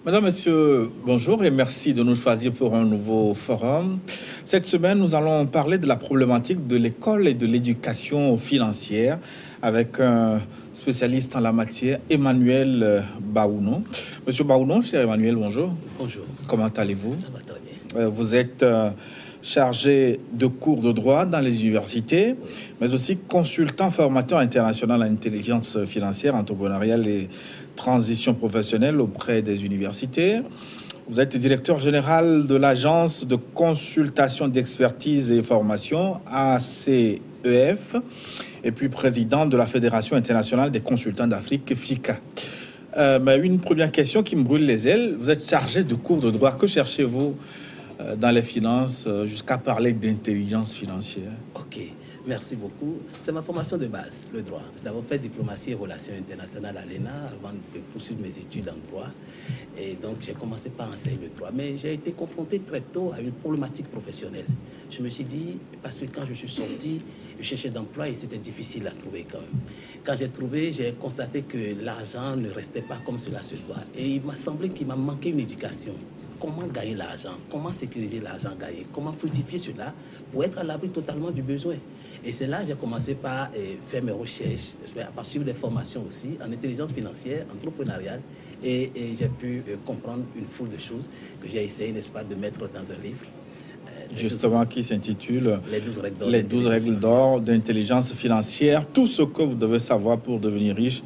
Madame, Monsieur, bonjour et merci de nous choisir pour un nouveau forum. Cette semaine, nous allons parler de la problématique de l'école et de l'éducation financière avec un spécialiste en la matière, Emmanuel Baounon. Monsieur Baounon, cher Emmanuel, bonjour. Bonjour. Comment allez-vous? Ça va très bien. Vous êtes chargé de cours de droit dans les universités, mais aussi consultant formateur international en intelligence financière, entrepreneuriale et transition professionnelle auprès des universités. Vous êtes directeur général de l'agence de consultation d'expertise et formation ACEF et puis président de la Fédération internationale des consultants d'Afrique, FICA. Mais une première question qui me brûle les ailes. Vous êtes chargé de cours de droit. Que cherchez-vous dans les finances jusqu'à parler d'intelligence financière? Ok, merci beaucoup. C'est ma formation de base, le droit. J'ai d'abord fait diplomatie et relations internationales à l'ENA avant de poursuivre mes études en droit. Et donc, j'ai commencé par enseigner le droit. Mais j'ai été confronté très tôt à une problématique professionnelle. Je me suis dit, parce que quand je suis sorti, je cherchais d'emploi et c'était difficile à trouver quand même. Quand j'ai trouvé, j'ai constaté que l'argent ne restait pas comme cela se doit. Et il m'a semblé qu'il m'a manqué une éducation. Comment gagner l'argent, comment sécuriser l'argent gagné, comment fructifier cela pour être à l'abri totalement du besoin. Et c'est là que j'ai commencé par faire mes recherches, par suivre des formations aussi en intelligence financière, entrepreneuriale, et j'ai pu comprendre une foule de choses que j'ai essayé, n'est-ce pas, de mettre dans un livre. Justement, qui s'intitule Les 12 règles d'or d'intelligence financière, tout ce que vous devez savoir pour devenir riche,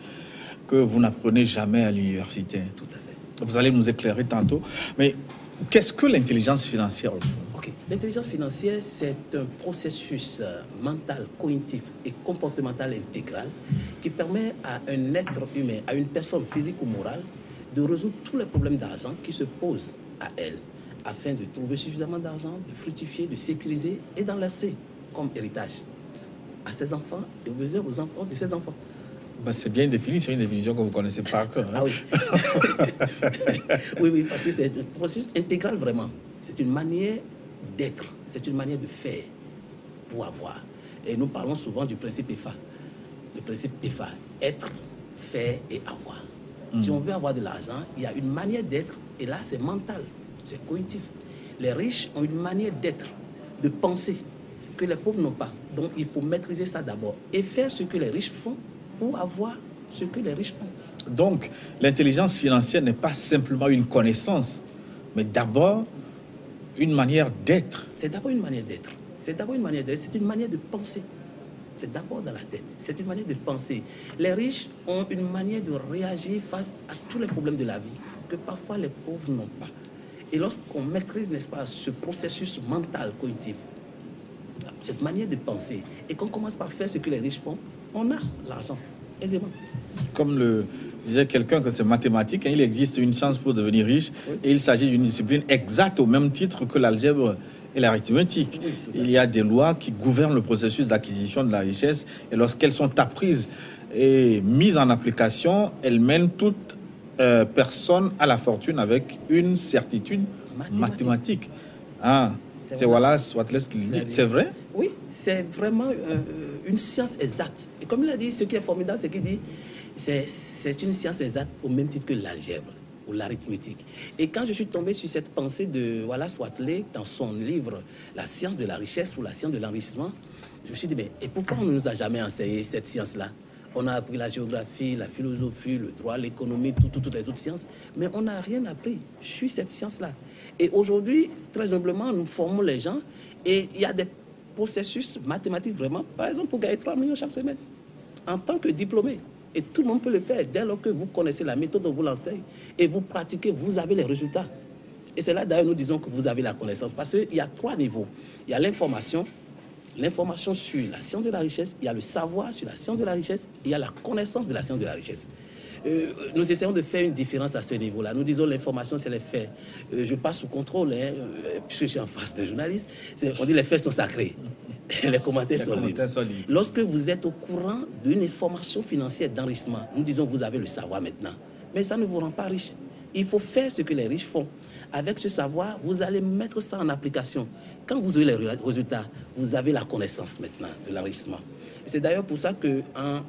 que vous n'apprenez jamais à l'université. Tout à fait. Vous allez nous éclairer tantôt. Mais qu'est-ce que l'intelligence financière au fond? Okay. L'intelligence financière, c'est un processus mental, cognitif et comportemental intégral qui permet à un être humain, à une personne physique ou morale, de résoudre tous les problèmes d'argent qui se posent à elle, afin de trouver suffisamment d'argent, de fructifier, de sécuriser et d'en laisser comme héritage à ses enfants et aux enfants de ses enfants. Ben, c'est bien défini, c'est une définition que vous connaissez par cœur. Hein? Ah oui. oui, parce que c'est un processus intégral vraiment. C'est une manière d'être, c'est une manière de faire pour avoir. Et nous parlons souvent du principe EFA. Le principe EFA, être, faire et avoir. Si on veut avoir de l'argent, il y a une manière d'être, et là c'est mental, c'est cognitif. Les riches ont une manière d'être, de penser, que les pauvres n'ont pas. Donc il faut maîtriser ça d'abord et faire ce que les riches font pour avoir ce que les riches ont. Donc, l'intelligence financière n'est pas simplement une connaissance, mais d'abord une manière d'être. C'est d'abord une manière d'être. C'est d'abord une manière d'être. C'est une manière de penser. C'est d'abord dans la tête. C'est une manière de penser. Les riches ont une manière de réagir face à tous les problèmes de la vie que parfois les pauvres n'ont pas. Et lorsqu'on maîtrise, n'est-ce pas, ce processus mental, cognitif, cette manière de penser, et qu'on commence par faire ce que les riches font, on a l'argent, aisément. Comme le disait quelqu'un que c'est mathématique, hein, il existe une science pour devenir riche, oui. Et il s'agit d'une discipline exacte au même titre que l'algèbre et l'arithmétique. Oui, il y a des lois qui gouvernent le processus d'acquisition de la richesse, et lorsqu'elles sont apprises et mises en application, elles mènent toute personne à la fortune avec une certitude mathématique. Ah, c'est Wallace Wattles qui le dit. C'est vrai? Oui, c'est vraiment une science exacte. Et comme il a dit, ce qui est formidable, c'est qu'il dit c'est une science exacte au même titre que l'algèbre ou l'arithmétique. Et quand je suis tombé sur cette pensée de Wallace Wattles dans son livre La science de la richesse ou la science de l'enrichissement, je me suis dit, mais et pourquoi on ne nous a jamais enseigné cette science-là? On a appris la géographie, la philosophie, le droit, l'économie, toutes les autres sciences, mais on n'a rien appris sur cette science-là. Et aujourd'hui, très humblement, nous formons les gens et il y a des processus mathématiques vraiment, par exemple, pour gagner 3 millions chaque semaine, en tant que diplômé. Et tout le monde peut le faire dès lors que vous connaissez la méthode dont vous l'enseignez et vous pratiquez, vous avez les résultats. Et c'est là d'ailleurs nous disons que vous avez la connaissance, parce qu'il y a 3 niveaux. Il y a l'information sur la science de la richesse, il y a le savoir sur la science de la richesse, et il y a la connaissance de la science de la richesse. Nous essayons de faire une différence à ce niveau-là. Nous disons l'information, c'est les faits. Je passe sous contrôle, puisque je suis en face des journalistes. On dit les faits sont sacrés. Les commentaires sont libres. Lorsque vous êtes au courant d'une information financière d'enrichissement, nous disons que vous avez le savoir maintenant. Mais ça ne vous rend pas riche. Il faut faire ce que les riches font. Avec ce savoir, vous allez mettre ça en application. Quand vous aurez les résultats, vous avez la connaissance maintenant de l'enrichissement. C'est d'ailleurs pour ça qu'en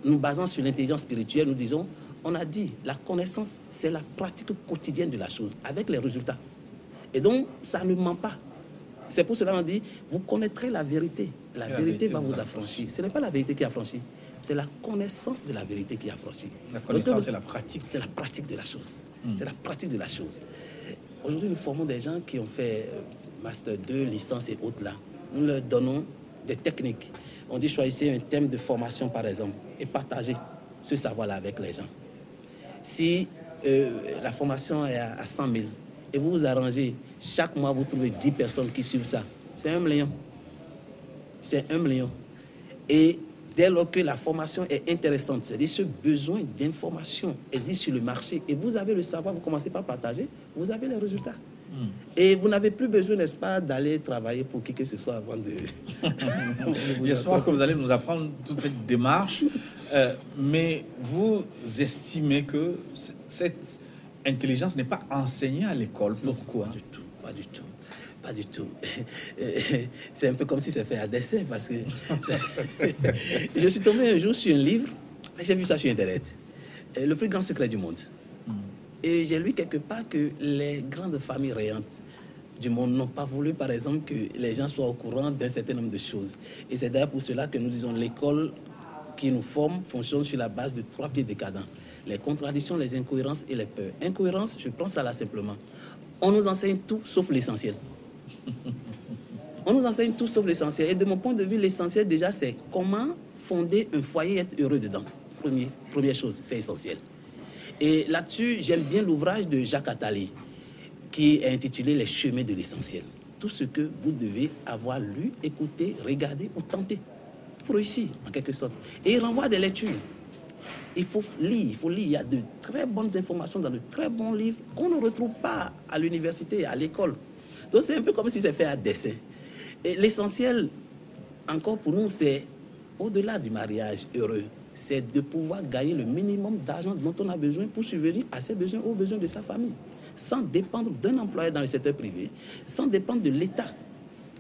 nous basant sur l'intelligence spirituelle, nous disons on a dit, la connaissance, c'est la pratique quotidienne de la chose, avec les résultats. Et donc, ça ne ment pas. C'est pour cela qu'on dit, vous connaîtrez la vérité. La vérité va vous affranchir. Ce n'est pas la vérité qui affranchit, c'est la connaissance de la vérité qui affranchit. La connaissance, c'est la pratique. C'est la pratique de la chose. C'est la pratique de la chose. Aujourd'hui, nous formons des gens qui ont fait Master 2, licence et autres là. Nous leur donnons des techniques. On dit choisissez un thème de formation, par exemple, et partagez ce savoir-là avec les gens. Si la formation est à 100 000 et vous vous arrangez, chaque mois vous trouvez 10 personnes qui suivent ça, c'est 1 million. C'est 1 million. Et dès lors que la formation est intéressante, c'est-à-dire ce besoin d'information existe sur le marché et vous avez le savoir, vous commencez par partager, vous avez les résultats. Et vous n'avez plus besoin, n'est-ce pas, d'aller travailler pour qui que ce soit avant de... J'espère que vous allez nous apprendre toute cette démarche. Mais vous estimez que cette intelligence n'est pas enseignée à l'école. Pourquoi? Pas du tout, pas du tout. Pas du tout. C'est un peu comme si c'est fait à dessein parce que je suis tombé un jour sur un livre, j'ai vu ça sur Internet, Le plus grand secret du monde. Et j'ai lu quelque part que les grandes familles réantes du monde n'ont pas voulu, par exemple, que les gens soient au courant d'un certain nombre de choses. Et c'est d'ailleurs pour cela que nous disons l'école qui nous forme fonctionne sur la base de 3 pieds décadents. Les contradictions, les incohérences et les peurs. Incohérence, je prends ça là simplement. On nous enseigne tout sauf l'essentiel. On nous enseigne tout sauf l'essentiel. Et de mon point de vue, l'essentiel déjà, c'est comment fonder un foyer et être heureux dedans. Première chose, c'est essentiel. Et là-dessus, j'aime bien l'ouvrage de Jacques Attali, qui est intitulé « Les chemins de l'essentiel ». Tout ce que vous devez avoir lu, écouté, regardé ou tenté pour réussir, en quelque sorte. Et il renvoie des lectures. Il faut lire. Il y a de très bonnes informations dans de très bons livres qu'on ne retrouve pas à l'université, à l'école. Donc c'est un peu comme si c'est fait à dessein. Et l'essentiel, encore pour nous, c'est au-delà du mariage heureux, c'est de pouvoir gagner le minimum d'argent dont on a besoin pour subvenir à ses besoins, aux besoins de sa famille, sans dépendre d'un employeur dans le secteur privé, sans dépendre de l'État.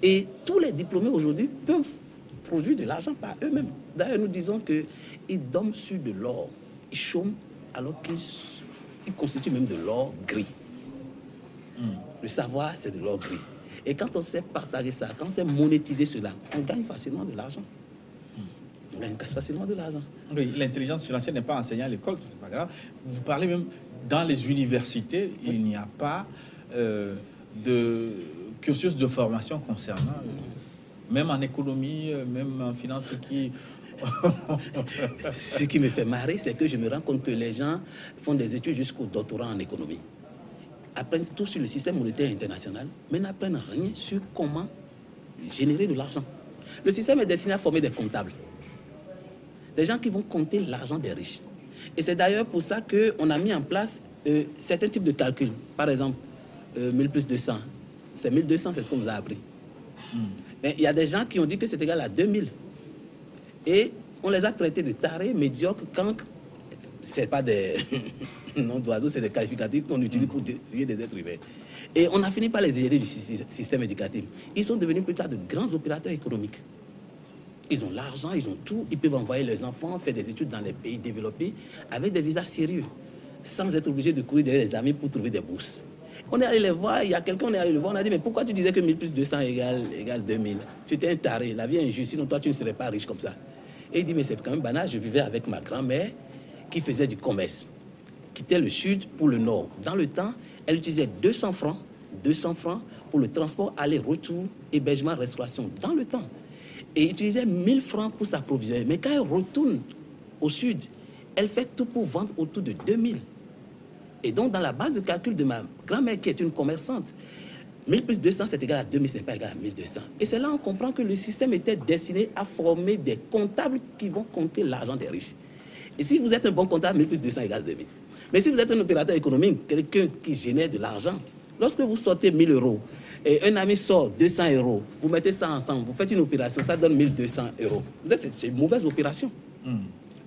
Et tous les diplômés aujourd'hui peuvent produire de l'argent par eux-mêmes. D'ailleurs, nous disons qu'ils dorment sur de l'or. Ils chôment alors qu'ils constituent même de l'or gris. Le savoir, c'est de l'or gris. Et quand on sait partager ça, quand on sait monétiser cela, on gagne facilement de l'argent. On gagne facilement de l'argent. Oui, l'intelligence financière n'est pas enseignée à l'école, c'est pas grave. Vous parlez même dans les universités, il n'y a pas de cursus de formation concernant, même en économie, même en finance, Ce qui me fait marrer, c'est que je me rends compte que les gens font des études jusqu'au doctorat en économie, apprennent tout sur le système monétaire international, mais n'apprennent rien sur comment générer de l'argent. Le système est destiné à former des comptables, des gens qui vont compter l'argent des riches. Et c'est d'ailleurs pour ça qu'on a mis en place certains types de calculs. Par exemple, 1000 plus 200. C'est 1200, c'est ce qu'on nous a appris. Mais il y a des gens qui ont dit que c'est égal à 2000. Et on les a traités de tarés, médiocres, quand c'est pas des noms d'oiseaux, c'est des qualificatifs qu'on utilise pour désigner des êtres humains. Et on a fini par les gérer du système éducatif. Ils sont devenus plus tard de grands opérateurs économiques. Ils ont l'argent, ils ont tout, ils peuvent envoyer leurs enfants faire des études dans les pays développés avec des visas sérieux, sans être obligés de courir derrière les amis pour trouver des bourses. On est allé les voir, il y a quelqu'un, on est allé le voir, on a dit, mais pourquoi tu disais que 1000 plus 200 égale 2000? Tu étais un taré, la vie est injuste, sinon toi tu ne serais pas riche comme ça. Et il dit, mais c'est quand même banal, je vivais avec ma grand-mère qui faisait du commerce, quittait le sud pour le nord. Dans le temps, elle utilisait 200 francs pour le transport, aller-retour, hébergement, restauration, dans le temps. Et utilisait 1000 francs pour s'approvisionner. Mais quand elle retourne au sud, elle fait tout pour vendre autour de 2000. Et donc, dans la base de calcul de ma grand-mère, qui est une commerçante, 1000 plus 200, c'est égal à 2000, ce n'est pas égal à 1200. Et c'est là qu'on comprend que le système était destiné à former des comptables qui vont compter l'argent des riches. Et si vous êtes un bon comptable, 1000 plus 200 égale 2000. Mais si vous êtes un opérateur économique, quelqu'un qui génère de l'argent, lorsque vous sortez 1000 euros, et un ami sort 200 euros, vous mettez ça ensemble, vous faites une opération, ça donne 1200 euros. C'est une mauvaise opération.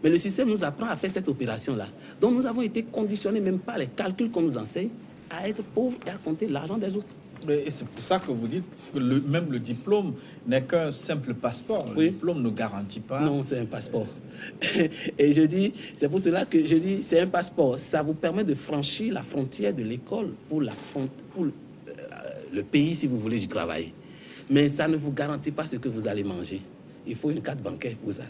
Mais le système nous apprend à faire cette opération-là. Donc nous avons été conditionnés, même par les calculs qu'on nous enseigne, à être pauvres et à compter l'argent des autres. Et c'est pour ça que vous dites que même le diplôme n'est qu'un simple passeport. Le diplôme ne garantit pas. Non, c'est un passeport. Et je dis, c'est pour cela que je dis, c'est un passeport. Ça vous permet de franchir la frontière de l'école pour le pays, si vous voulez, du travail. Mais ça ne vous garantit pas ce que vous allez manger. Il faut une carte bancaire pour ça.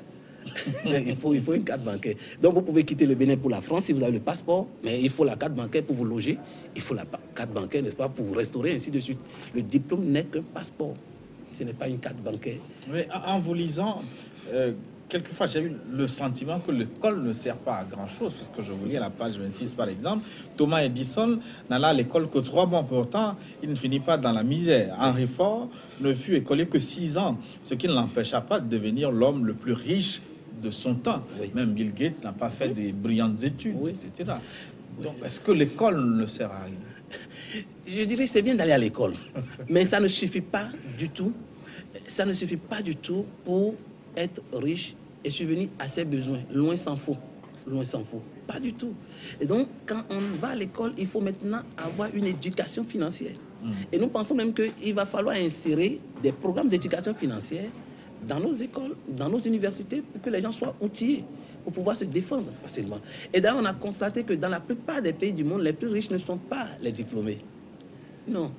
il faut une carte bancaire. Donc vous pouvez quitter le Bénin pour la France si vous avez le passeport, mais il faut la carte bancaire pour vous loger, il faut la carte bancaire, n'est-ce pas, pour vous restaurer, ainsi de suite. Le diplôme n'est qu'un passeport, ce n'est pas une carte bancaire. Mais en vous lisant, quelquefois j'ai eu le sentiment que l'école ne sert pas à grand-chose, parce que je vous lis à la page 26 par exemple, Thomas Edison n'alla à l'école que 3 mois, pourtant il ne finit pas dans la misère. Henry Ford ne fut écolier que 6 ans, ce qui ne l'empêcha pas de devenir l'homme le plus riche de son temps. Oui. Même Bill Gates n'a pas fait des brillantes études, etc. Donc, est-ce que l'école ne sert à rien? Je dirais que c'est bien d'aller à l'école, mais ça ne suffit pas du tout. Ça ne suffit pas du tout pour être riche et subvenir à ses besoins. Loin s'en faut. Loin s'en faut. Pas du tout. Et donc, quand on va à l'école, il faut maintenant avoir une éducation financière. Et nous pensons même qu'il va falloir insérer des programmes d'éducation financière dans nos écoles, dans nos universités, pour que les gens soient outillés pour pouvoir se défendre facilement. Et d'ailleurs, on a constaté que dans la plupart des pays du monde, les plus riches ne sont pas les diplômés. Non.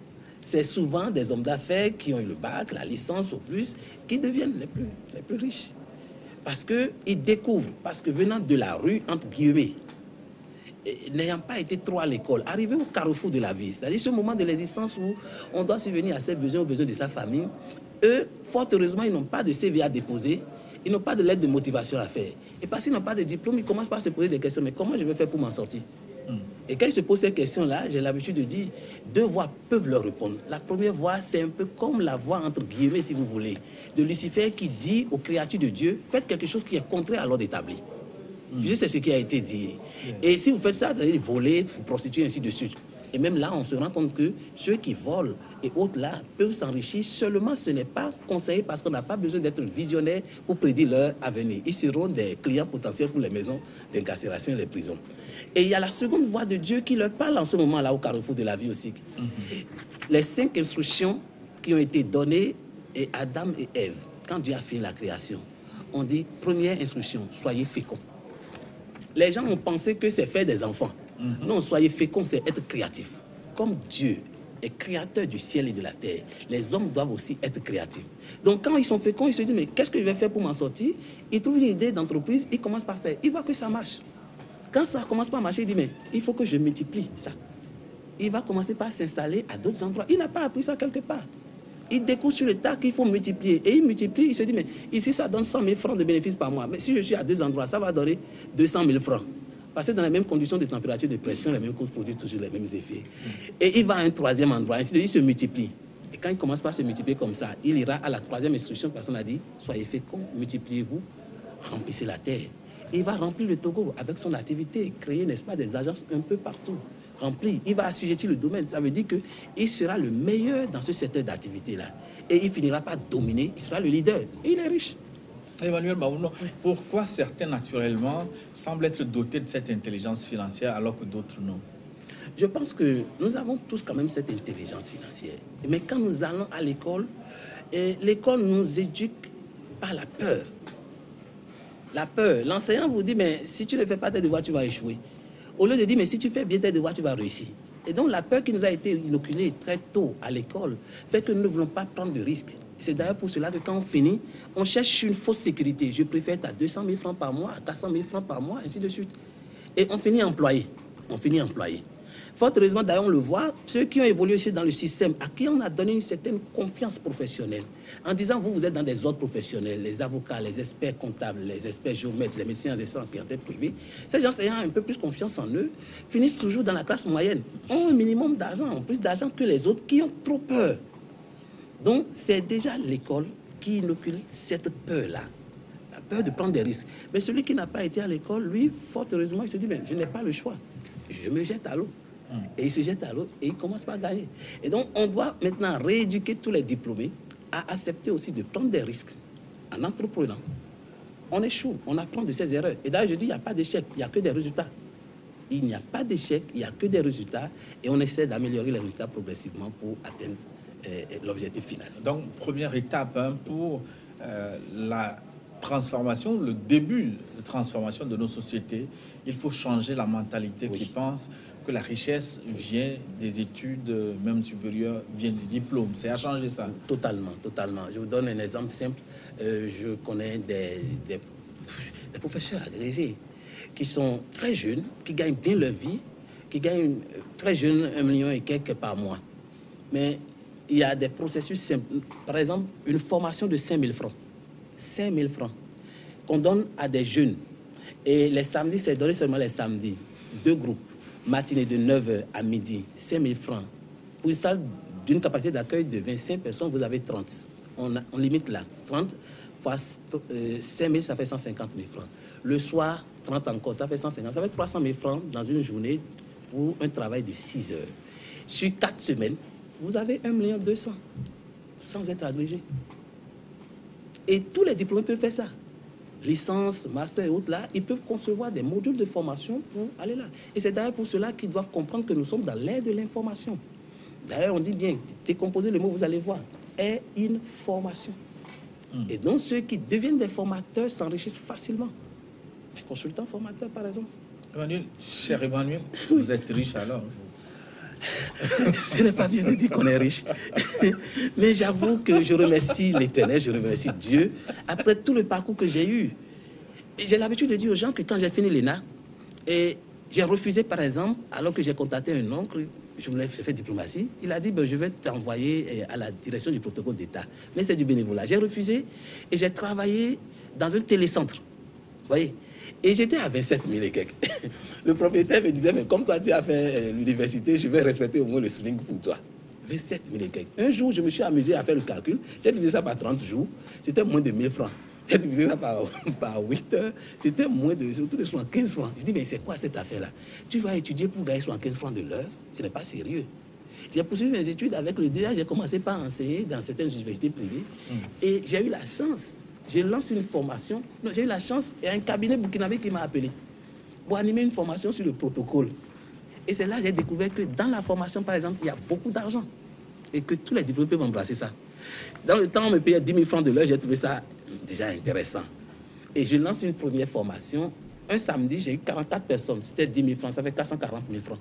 C'est souvent des hommes d'affaires qui ont eu le bac, la licence au plus, qui deviennent les plus riches. Parce qu'ils découvrent, parce que venant de la rue, entre guillemets, n'ayant pas été trop à l'école, arrivé au carrefour de la vie, c'est-à-dire ce moment de l'existence où on doit subvenir à ses besoins, aux besoins de sa famille, eux, fort heureusement, ils n'ont pas de CV à déposer, ils n'ont pas de lettre de motivation à faire. Et parce qu'ils n'ont pas de diplôme, ils commencent par se poser des questions. Mais comment je vais faire pour m'en sortir? Et quand ils se posent ces questions-là, j'ai l'habitude de dire, 2 voix peuvent leur répondre. La première voix, c'est un peu comme la voix, entre guillemets, si vous voulez, de Lucifer qui dit aux créatures de Dieu, faites quelque chose qui est contraire à l'ordre établi. Juste c'est ce qui a été dit. Et si vous faites ça, vous allez voler, vous prostituer, ainsi de suite. Et même là, on se rend compte que ceux qui volent et autres là peuvent s'enrichir. Seulement, ce n'est pas conseillé parce qu'on n'a pas besoin d'être visionnaire pour prédire leur avenir. Ils seront des clients potentiels pour les maisons d'incarcération et les prisons. Et il y a la seconde voix de Dieu qui leur parle en ce moment-là au carrefour de la vie aussi. Les 5 instructions qui ont été données à Adam et Ève, quand Dieu a fait la création, on dit, première instruction, soyez féconds. Les gens ont pensé que c'est faire des enfants. Non, soyez féconds, c'est être créatif. Comme Dieu est créateur du ciel et de la terre, les hommes doivent aussi être créatifs. Donc quand ils sont féconds, ils se disent, mais qu'est-ce que je vais faire pour m'en sortir? Ils trouvent une idée d'entreprise, ils commencent par faire. Ils voient que ça marche. Quand ça commence pas à marcher, il dit, mais il faut que je multiplie ça. Il va commencer par s'installer à d'autres endroits. Il n'a pas appris ça quelque part. Il découvre sur le tas qu'il faut multiplier. Et il multiplie, il se dit, mais ici, ça donne 100 000 francs de bénéfices par mois. Mais si je suis à 2 endroits, ça va donner 200 000 francs. Parce que dans les mêmes conditions de température, de pression, les mêmes causes produisent toujours les mêmes effets. Et il va à un 3e endroit, ainsi de suite, il se multiplie. Et quand il commence par se multiplier comme ça, il ira à la 3e instruction, personne a dit, soyez féconds, multipliez-vous, remplissez la terre. Et il va remplir le Togo avec son activité, créer, n'est-ce pas, des agences un peu partout. Rempli, il va assujettir le domaine. Ça veut dire qu'il sera le meilleur dans ce secteur d'activité-là. Et il finira par dominer, il sera le leader. Et il est riche. Emmanuel Maouno, pourquoi certains, naturellement, semblent être dotés de cette intelligence financière alors que d'autres non? Je pense que nous avons tous quand même cette intelligence financière. Mais quand nous allons à l'école, l'école nous éduque par la peur. La peur. L'enseignant vous dit, mais si tu ne fais pas tes devoirs, tu vas échouer. Au lieu de dire, mais si tu fais bien tes devoirs, tu vas réussir. Et donc la peur qui nous a été inoculée très tôt à l'école fait que nous ne voulons pas prendre de risques. C'est d'ailleurs pour cela que quand on finit, on cherche une fausse sécurité. Je préfère être à 200 000 francs par mois, à 400 000 francs par mois, ainsi de suite. Et on finit employé. On finit employé. Fort heureusement, d'ailleurs, on le voit, ceux qui ont évolué aussi dans le système, à qui on a donné une certaine confiance professionnelle, en disant, vous êtes dans des ordres professionnels, les avocats, les experts comptables, les experts géomètres, les médecins assistants en clientèle privée, ces gens ayant un peu plus confiance en eux, finissent toujours dans la classe moyenne, ont un minimum d'argent, plus d'argent que les autres qui ont trop peur. Donc, c'est déjà l'école qui inocule cette peur-là, la peur de prendre des risques. Mais celui qui n'a pas été à l'école, lui, fort heureusement, il se dit, mais je n'ai pas le choix, je me jette à l'eau. Et il se jette à l'eau et il commence par gagner. Et donc, on doit maintenant rééduquer tous les diplômés à accepter aussi de prendre des risques en entreprenant. On échoue, on apprend de ses erreurs. Et d'ailleurs, je dis, il n'y a pas d'échec, il n'y a que des résultats. Il n'y a pas d'échec, il n'y a que des résultats et on essaie d'améliorer les résultats progressivement pour atteindre l'objectif final. Donc, première étape pour la transformation, le début de transformation de nos sociétés, il faut changer la mentalité qui pense que la richesse vient des études, même supérieures, vient du diplôme. C'est à changer ça. Totalement, totalement. Je vous donne un exemple simple. Je connais des professeurs agrégés qui sont très jeunes, qui gagnent bien leur vie, qui gagnent très jeunes 1 million et quelques par mois. Mais il y a des processus simples. Par exemple, une formation de 5 000 francs. 5 000 francs qu'on donne à des jeunes. Et les samedis, c'est donné seulement les samedis. 2 groupes, matinée de 9h à midi, 5 000 francs. Pour une salle d'une capacité d'accueil de 25 personnes, vous avez 30. On limite là. 30 fois 5 000, ça fait 150 000 francs. Le soir, 30 encore, ça fait 150. Ça fait 300 000 francs dans une journée pour un travail de 6 heures. Sur 4 semaines, vous avez 1 200 000 sans être agrégé. Et tous les diplômés peuvent faire ça. Licence, master et autres, là, ils peuvent concevoir des modules de formation pour aller là. Et c'est d'ailleurs pour cela qu'ils doivent comprendre que nous sommes dans l'ère de l'information. D'ailleurs, on dit bien, décomposer le mot, vous allez voir, est une formation. Et donc, ceux qui deviennent des formateurs s'enrichissent facilement. Les consultants formateurs, par exemple. Emmanuel, cher Emmanuel, vous êtes riche alors. Ce n'est pas bien de dire qu'on est riche. Mais j'avoue que je remercie l'Éternel, je remercie Dieu, après tout le parcours que j'ai eu. Et j'ai l'habitude de dire aux gens que quand j'ai fini l'ENA, et j'ai refusé, par exemple, alors que j'ai contacté un oncle, je voulais faire diplomatie, il a dit, ben, je vais t'envoyer à la direction du protocole d'État. Mais c'est du bénévolat. J'ai refusé et j'ai travaillé dans un télécentre. Vous voyez? Et j'étais à 27 000 et quelques. Le propriétaire me disait, mais comme toi tu as fait l'université, je vais respecter au moins le SMIC pour toi. 27 000 et quelques. Un jour, je me suis amusé à faire le calcul. J'ai divisé ça par 30 jours. C'était moins de 1 000 francs. J'ai divisé ça par 8 heures. C'était moins de 75 francs. Je dis, mais c'est quoi cette affaire-là? Tu vas étudier pour gagner 75 francs de l'heure? Ce n'est pas sérieux. J'ai poursuivi mes études avec le DEA. J'ai commencé par enseigner dans certaines universités privées. Et j'ai eu la chance. J'ai lancé une formation. Non, j'ai eu la chance. Il y a un cabinet burkinabé qui m'a appelé pour animer une formation sur le protocole. Et c'est là que j'ai découvert que dans la formation, par exemple, il y a beaucoup d'argent. Et que tous les diplômés peuvent embrasser ça. Dans le temps, on me payait 10 000 francs de l'heure. J'ai trouvé ça déjà intéressant. Et je lance une première formation. Un samedi, j'ai eu 44 personnes. C'était 10 000 francs. Ça fait 440 000 francs.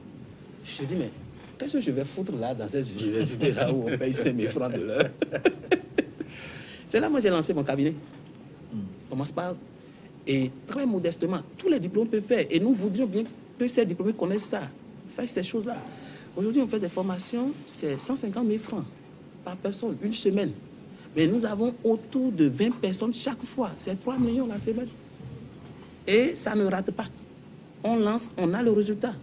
Je me dis, mais qu'est-ce que je vais foutre là, dans cette université-là où on paye 5 000 francs de l'heure? C'est là que moi j'ai lancé mon cabinet. On commence par... Et très modestement, tous les diplômes peuvent faire. Et nous voudrions bien que ces diplômés connaissent ça. Sachent ces choses-là. Aujourd'hui, on fait des formations, c'est 150 000 francs par personne, une semaine. Mais nous avons autour de 20 personnes chaque fois. C'est 3 millions la semaine. Et ça ne rate pas. On lance, on a le résultat.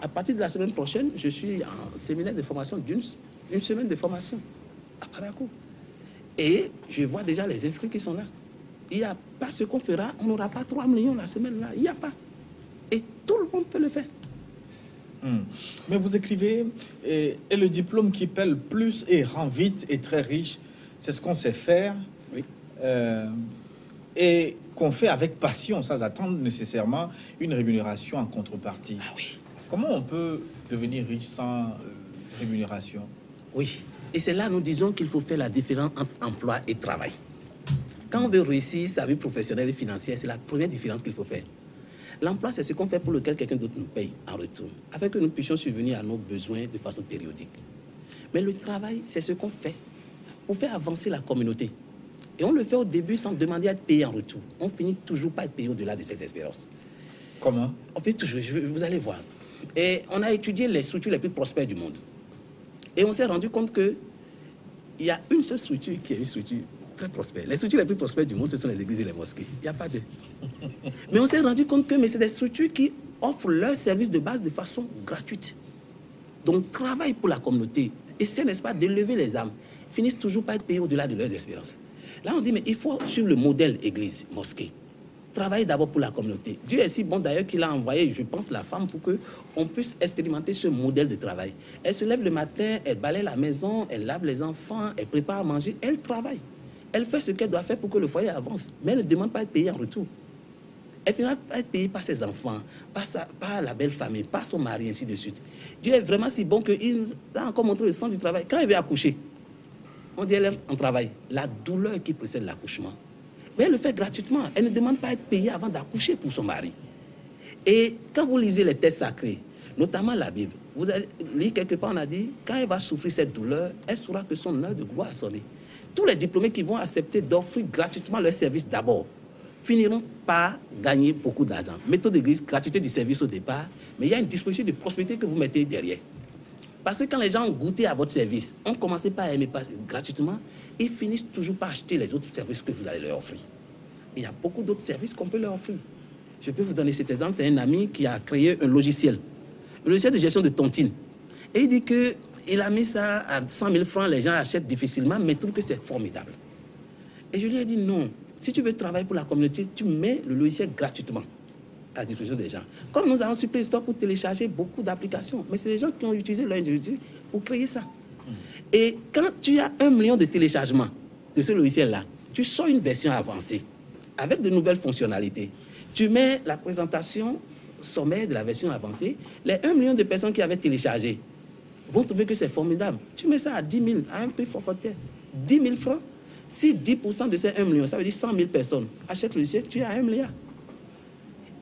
À partir de la semaine prochaine, je suis en séminaire de formation d'une semaine de formation à Parakou. Et je vois déjà les inscrits qui sont là. Il n'y a pas ce qu'on fera, on n'aura pas 3 millions la semaine là. Il n'y a pas. Et tout le monde peut le faire. Mais vous écrivez, et le diplôme qui paie plus et rend vite et très riche, c'est ce qu'on sait faire. Oui. Et qu'on fait avec passion, sans attendre nécessairement une rémunération en contrepartie. Ah oui. Comment on peut devenir riche sans rémunération? Oui. Et c'est là que nous disons qu'il faut faire la différence entre emploi et travail. Quand on veut réussir sa vie professionnelle et financière, c'est la première différence qu'il faut faire. L'emploi, c'est ce qu'on fait pour lequel quelqu'un d'autre nous paye en retour, afin que nous puissions subvenir à nos besoins de façon périodique. Mais le travail, c'est ce qu'on fait pour faire avancer la communauté. Et on le fait au début sans demander à être payé en retour. On finit toujours par être payé au-delà de ses espérances. Comment? On fait toujours, vous allez voir. Et on a étudié les structures les plus prospères du monde. Et on s'est rendu compte qu'il y a une seule structure qui est une structure très prospère. Les structures les plus prospères du monde, ce sont les églises et les mosquées. Il n'y a pas de... Mais on s'est rendu compte que c'est des structures qui offrent leurs services de base de façon gratuite. Donc, travaillent pour la communauté. Essaient, n'est-ce pas, d'élever les âmes. Finissent toujours par être payés au-delà de leurs espérances. Là, on dit, mais il faut suivre le modèle église, mosquée. Travailler d'abord pour la communauté. Dieu est si bon d'ailleurs qu'il a envoyé, je pense, la femme pour qu'on puisse expérimenter ce modèle de travail. Elle se lève le matin, elle balaye la maison, elle lave les enfants, elle prépare à manger, elle travaille. Elle fait ce qu'elle doit faire pour que le foyer avance, mais elle ne demande pas à être payée en retour. Elle finira par être payée par ses enfants, par la belle famille, par son mari, ainsi de suite. Dieu est vraiment si bon qu'il nous a encore montré le sens du travail. Quand elle vient accoucher, on dit elle est en travail. La douleur qui précède l'accouchement, mais elle le fait gratuitement. Elle ne demande pas à être payée avant d'accoucher pour son mari. Et quand vous lisez les textes sacrés, notamment la Bible, vous allez lire quelque part, on a dit, quand elle va souffrir cette douleur, elle saura que son heure de gloire a sonné. Tous les diplômés qui vont accepter d'offrir gratuitement leur service d'abord finiront par gagner beaucoup d'argent. Méthode d'église, gratuité du service au départ, mais il y a une disposition de prospérité que vous mettez derrière. Parce que quand les gens ont goûté à votre service, ont commencé par aimer gratuitement, ils finissent toujours par acheter les autres services que vous allez leur offrir. Il y a beaucoup d'autres services qu'on peut leur offrir. Je peux vous donner cet exemple, c'est un ami qui a créé un logiciel de gestion de tontine. Et il dit qu'il a mis ça à 100 000 francs, les gens achètent difficilement, mais trouvent que c'est formidable. Et je lui ai dit non, si tu veux travailler pour la communauté, tu mets le logiciel gratuitement à la disposition des gens. Comme nous avons sur Play Store pour télécharger beaucoup d'applications, mais c'est les gens qui ont utilisé leur intelligence pour créer ça. Et quand tu as 1 million de téléchargements de ce logiciel-là, tu sors une version avancée avec de nouvelles fonctionnalités. Tu mets la présentation sommaire de la version avancée. Les 1 million de personnes qui avaient téléchargé vont trouver que c'est formidable. Tu mets ça à 10 000, à un prix forfaitaire. 10 000 francs. Si 10% de ces 1 million, ça veut dire 100 000 personnes achètent le logiciel, tu es à 1 milliard.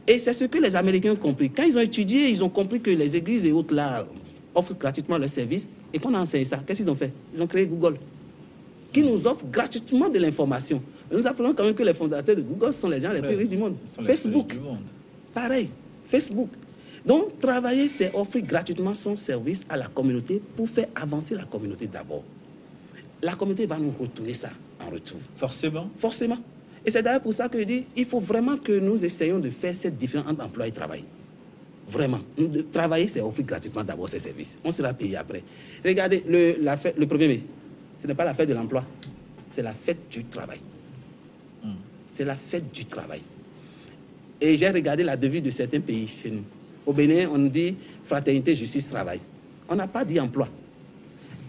Et c'est ce que les Américains ont compris. Quand ils ont étudié, ils ont compris que les églises et autres là offrent gratuitement leurs services. Et qu'on a enseigné ça, qu'est-ce qu'ils ont fait? Ils ont créé Google, qui nous offre gratuitement de l'information. Nous apprenons quand même que les fondateurs de Google sont les gens les plus riches du monde. Facebook, pareil, Facebook. Donc, travailler, c'est offrir gratuitement son service à la communauté pour faire avancer la communauté d'abord. La communauté va nous retourner ça en retour. Forcément. Forcément. Et c'est d'ailleurs pour ça que je dis, il faut vraiment que nous essayions de faire cette différence entre emploi et travail. Vraiment. Travailler, c'est offrir gratuitement d'abord ses services. On sera payé après. Regardez, le 1er mai, ce n'est pas la fête de l'emploi, c'est la fête du travail. C'est la fête du travail. Et j'ai regardé la devise de certains pays chez nous. Au Bénin, on dit fraternité, justice, travail. On n'a pas dit emploi.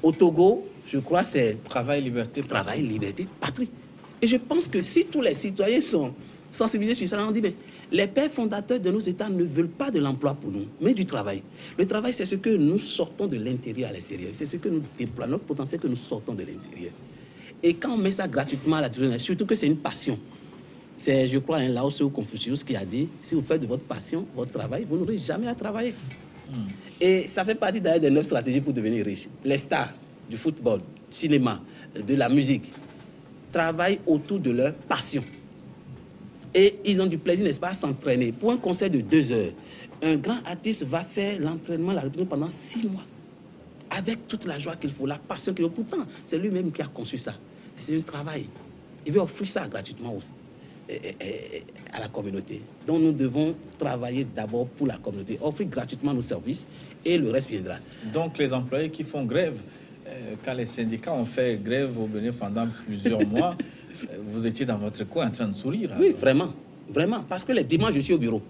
Au Togo, je crois, c'est travail, liberté, travail, liberté, patrie. Et je pense que si tous les citoyens sont sensibilisés sur ça, on dit, mais les pères fondateurs de nos États ne veulent pas de l'emploi pour nous, mais du travail. Le travail, c'est ce que nous sortons de l'intérieur à l'extérieur. C'est ce que nous déployons, notre potentiel que nous sortons de l'intérieur. Et quand on met ça gratuitement à la disposition, surtout que c'est une passion. C'est, je crois, un Lao Tzu ou Confucius qui a dit, si vous faites de votre passion, votre travail, vous n'aurez jamais à travailler. Et ça fait partie d'ailleurs des 9 stratégies pour devenir riche. Les stars du football, du cinéma, de la musique, travaillent autour de leur passion. Et ils ont du plaisir, n'est-ce pas, à s'entraîner. Pour un concert de 2 heures, un grand artiste va faire l'entraînement, la répétition pendant 6 mois. Avec toute la joie qu'il faut, la passion qu'il faut. Pourtant, c'est lui-même qui a conçu ça. C'est un travail. Il veut offrir ça gratuitement aussi à la communauté. Donc nous devons travailler d'abord pour la communauté, offrir gratuitement nos services et le reste viendra. Donc les employés qui font grève, quand les syndicats ont fait grève au Bénin pendant plusieurs mois, vous étiez dans votre coin en train de sourire. Oui, vraiment, vraiment, parce que les dimanches, je suis au bureau.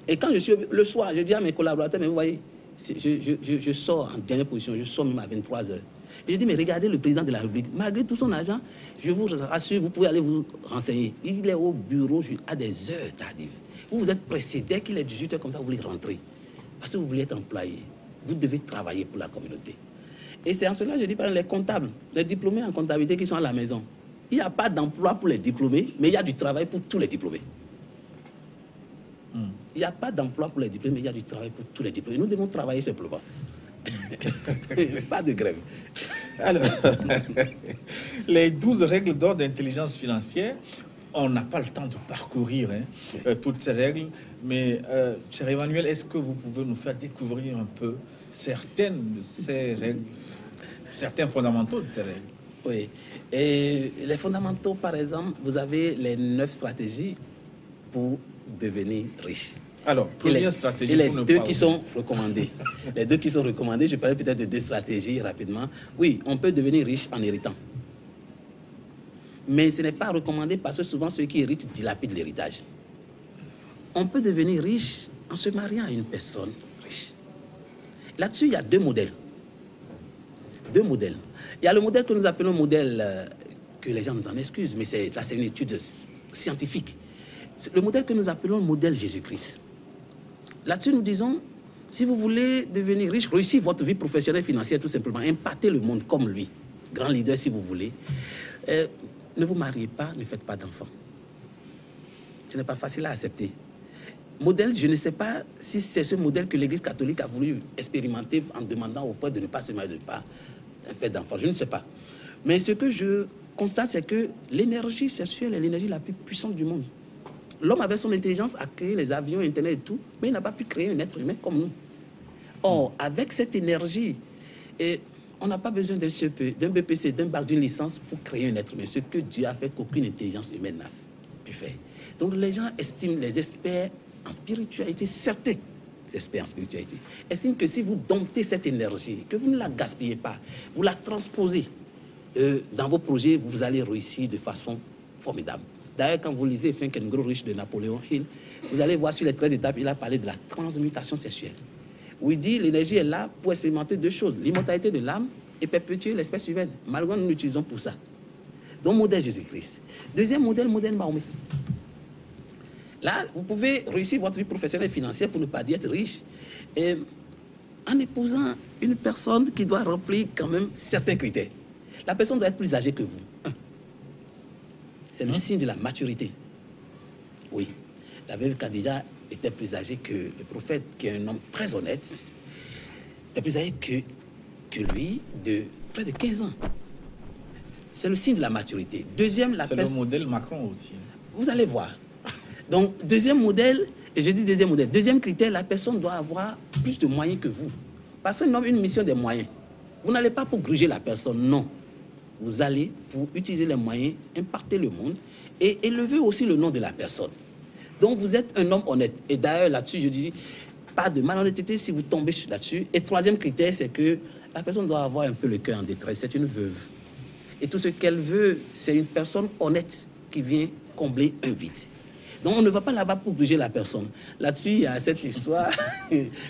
Et quand je suis le soir, je dis à mes collaborateurs, mais vous voyez, je sors en dernière position, je sors même à 23 heures. Et je dis, mais regardez le président de la République, malgré tout son argent, je vous rassure, vous pouvez aller vous renseigner. Il est au bureau à des heures tardives. Vous êtes pressé, dès qu'il est 18 heures comme ça, vous voulez rentrer. Parce que vous voulez être employé. Vous devez travailler pour la communauté. Et c'est en cela que je dis, par exemple, les comptables, les diplômés en comptabilité qui sont à la maison. Il n'y a pas d'emploi pour les diplômés, mais il y a du travail pour tous les diplômés. Il n'y a pas d'emploi pour les diplômés, mais il y a du travail pour tous les diplômés. Nous devons travailler simplement. Pas de grève. Alors, les 12 règles d'or d'intelligence financière, on n'a pas le temps de parcourir toutes ces règles, mais cher Emmanuel, est-ce que vous pouvez nous faire découvrir un peu certaines de ces règles, certains fondamentaux de ces règles? Oui. Et les fondamentaux, par exemple, vous avez les 9 stratégies pour devenir riche. Alors, première stratégie. Et les 2 qui sont recommandées. Les 2 qui sont recommandées, je parlais peut-être de 2 stratégies rapidement. Oui, on peut devenir riche en héritant. Mais ce n'est pas recommandé parce que souvent ceux qui héritent dilapident l'héritage. On peut devenir riche en se mariant à une personne riche. Là-dessus, il y a 2 modèles. 2 modèles. Il y a le modèle que nous appelons modèle, que les gens nous en excusent, mais c'est une étude scientifique. C'est le modèle que nous appelons le modèle Jésus-Christ. Là-dessus, nous disons, si vous voulez devenir riche, réussir votre vie professionnelle et financière, tout simplement, impacter le monde comme lui, grand leader si vous voulez, ne vous mariez pas, ne faites pas d'enfants. Ce n'est pas facile à accepter. Modèle, je ne sais pas si c'est ce modèle que l'Église catholique a voulu expérimenter en demandant au peuple de ne pas se marier, de ne pas faire d'enfants. Je ne sais pas. Mais ce que je constate, c'est que l'énergie sexuelle est l'énergie la plus puissante du monde. L'homme, avec son intelligence, a créé les avions, Internet et tout, mais il n'a pas pu créer un être humain comme nous. Or, avec cette énergie, on n'a pas besoin d'un CEP, d'un BPC, d'un bac, d'une licence pour créer un être humain. Ce que Dieu a fait qu'aucune intelligence humaine n'a pu faire. Donc, les gens estiment, les experts en spiritualité, certains experts en spiritualité, estiment que si vous domptez cette énergie, que vous ne la gaspillez pas, vous la transposez dans vos projets, vous allez réussir de façon formidable. D'ailleurs, quand vous lisez Think and Grow Rich de Napoléon Hill, vous allez voir sur les 13 étapes, il a parlé de la transmutation sexuelle. Où il dit l'énergie est là pour expérimenter deux choses, l'immortalité de l'âme et perpétuer l'espèce humaine. Malgré nous l'utilisons pour ça. Donc, modèle Jésus-Christ. Deuxième modèle, modèle Mahomet. Là, vous pouvez réussir votre vie professionnelle et financière, pour ne pas dire être riche, en épousant une personne qui doit remplir quand même certains critères. La personne doit être plus âgée que vous. C'est le signe de la maturité. Oui, la veuve Khadija était plus âgée que le prophète, qui est un homme très honnête, était plus âgé que lui de près de 15 ans. C'est le signe de la maturité. Deuxième, c'est le modèle Macron aussi. Vous allez voir. Donc, deuxième modèle, et je dis deuxième modèle, deuxième critère, la personne doit avoir plus de moyens que vous. Parce qu'un homme, une mission des moyens. Vous n'allez pas pour gruger la personne, non. Vous allez pour utiliser les moyens, impacter le monde et élever aussi le nom de la personne. Donc, vous êtes un homme honnête. Et d'ailleurs, là-dessus, je dis, pas de malhonnêteté si vous tombez là-dessus. Et troisième critère, c'est que la personne doit avoir un peu le cœur en détresse. C'est une veuve. Et tout ce qu'elle veut, c'est une personne honnête qui vient combler un vide. Donc, on ne va pas là-bas pour gruger la personne. Là-dessus, il y a cette histoire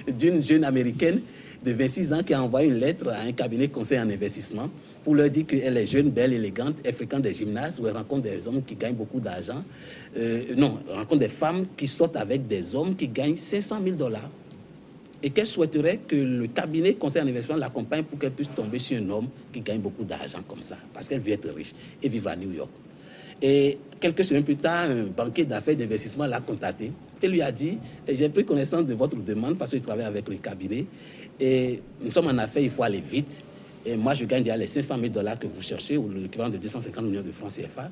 d'une jeune américaine de 26 ans qui a envoyé une lettre à un cabinet de conseil en investissement pour leur dire qu'elle est jeune, belle, élégante, elle fréquente des gymnases où elle rencontre des hommes qui gagnent beaucoup d'argent. Non, elle rencontre des femmes qui sortent avec des hommes qui gagnent 500 000 $ et qu'elle souhaiterait que le cabinet conseil en investissement l'accompagne pour qu'elle puisse tomber sur un homme qui gagne beaucoup d'argent comme ça, parce qu'elle veut être riche et vivre à New York. Et quelques semaines plus tard, un banquier d'affaires d'investissement l'a contacté et lui a dit « J'ai pris connaissance de votre demande parce que je travaille avec le cabinet et nous sommes en affaires, il faut aller vite. Et moi, je gagne déjà les 500 000 $ que vous cherchez, ou l'équivalent de 250 millions de francs CFA.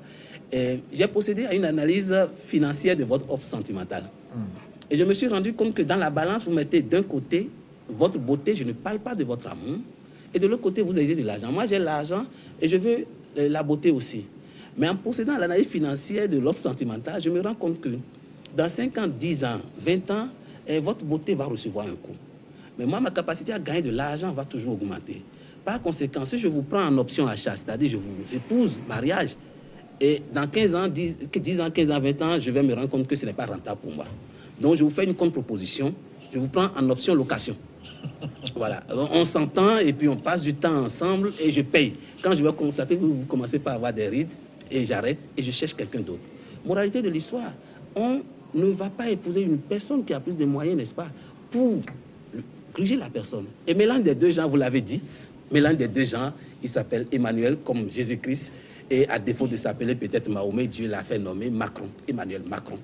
Et j'ai procédé à une analyse financière de votre offre sentimentale. Et je me suis rendu compte que dans la balance, vous mettez d'un côté votre beauté, je ne parle pas de votre amour, et de l'autre côté, vous avez de l'argent. Moi, j'ai l'argent et je veux la beauté aussi. Mais en procédant à l'analyse financière de l'offre sentimentale, je me rends compte que dans 5 ans, 10 ans, 20 ans, votre beauté va recevoir un coup. Mais moi, ma capacité à gagner de l'argent va toujours augmenter. Par conséquent, si je vous prends en option achat, c'est-à-dire je vous épouse, mariage, et dans 15 ans, 10 ans, 15 ans, 20 ans, je vais me rendre compte que ce n'est pas rentable pour moi. Donc, je vous fais une contre-proposition. Je vous prends en option location. Voilà. On s'entend et puis on passe du temps ensemble et je paye. Quand je vais constater que vous commencez par avoir des rides, et j'arrête et je cherche quelqu'un d'autre. Moralité de l'histoire, on ne va pas épouser une personne qui a plus de moyens, n'est-ce pas, pour gruger la personne. Et mélange des deux gens, vous l'avez dit, mélange des deux gens, il s'appelle Emmanuel comme Jésus-Christ et à défaut de s'appeler peut-être Mahomet, Dieu l'a fait nommer Macron, Emmanuel Macron.